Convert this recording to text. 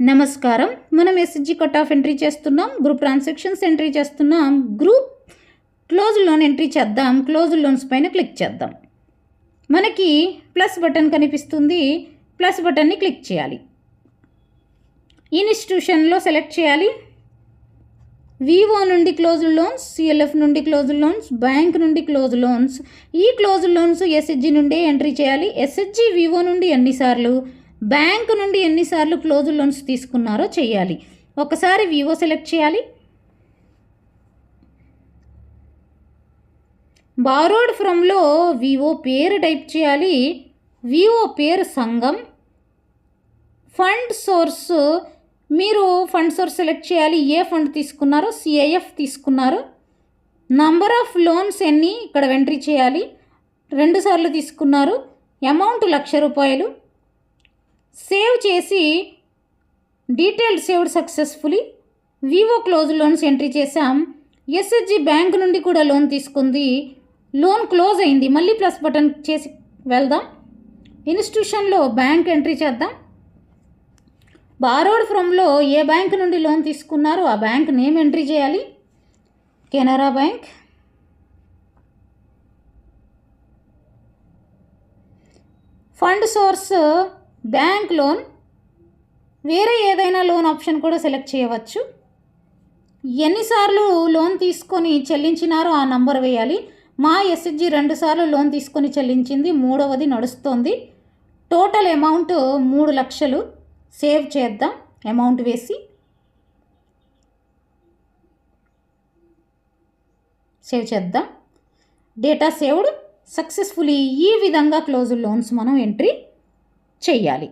నమస్కారం. మనం SSG cut off entry చేస్తున్నాం, గ్రూప్ ట్రాన్సాక్షన్స్ ఎంట్రీ చేస్తున్నాం, గ్రూప్ క్లోజ్ లోన్ ఎంట్రీ చేద్దాం. క్లోజ్ లోన్స్ పైన క్లిక్ చేద్దాం. మనకి ప్లస్ బటన్ కనిపిస్తుంది, ప్లస్ బటన్ని క్లిక్ చేయాలి. ఇన్స్టిట్యూషన్లో సెలెక్ట్ చేయాలి. వివో నుండి క్లోజ్ లోన్స్, సిఎల్ఎఫ్ నుండి క్లోజ్ లోన్స్, బ్యాంక్ నుండి క్లోజ్ లోన్స్. ఈ క్లోజ్ లోన్స్ ఎస్ఎస్జి నుండే ఎంట్రీ చేయాలి. ఎస్ఎస్జి వివో నుండి ఎన్నిసార్లు, బ్యాంక్ నుండి ఎన్నిసార్లు క్లోజ్ లోన్స్ తీసుకున్నారో చేయాలి. ఒకసారి వివో సెలెక్ట్ చేయాలి. బారోడ్ ఫ్రమ్లో వివో పేరు టైప్ చేయాలి. వివో పేరు సంఘం. ఫండ్ సోర్స్, మీరు ఫండ్ సోర్స్ సెలెక్ట్ చేయాలి. ఏ ఫండ్ తీసుకున్నారో, సిఐఎఫ్ తీసుకున్నారు. నంబర్ ఆఫ్ లోన్స్ ఎన్ని ఇక్కడ ఎంట్రీ చేయాలి. 2 సార్లు తీసుకున్నారు. అమౌంట్ 1,00,000 రూపాయలు. సేవ్ చేసి detailed saved successfully. Vivo close loans entry చేసాం. ఎస్ఎస్జి బ్యాంక్ నుండి కూడా లోన్ తీసుకుంది. లోన్ క్లోజ్ అయింది. మళ్ళీ ప్లస్ బటన్ చేసి వెళ్దాం. ఇన్స్టిట్యూషన్లో బ్యాంక్ ఎంట్రీ చేద్దాం. బారోడ్ ఫ్రమ్లో ఏ బ్యాంక్ నుండి లోన్ తీసుకున్నారో ఆ బ్యాంక్ నేమ్ ఎంట్రీ చేయాలి. Canara bank. Fund source bank loan. వేరే ఏదైనా లోన్ ఆప్షన్ కూడా సెలెక్ట్ చేయవచ్చు. ఎన్నిసార్లు లోన్ తీసుకొని చెల్లించినారో ఆ నంబర్ వేయాలి. మా ఎస్ఎస్జి 2 సార్లు లోన్ తీసుకొని చెల్లించింది, 3వది నడుస్తోంది. Total amount 3,00,000. సేవ్ చేద్దాం. అమౌంట్ వేసి సేవ్ చేద్దాం. Data saved successfully. ఈ విధంగా క్లోజ్ లోన్స్ మనం ఎంట్రీ చేయాలి.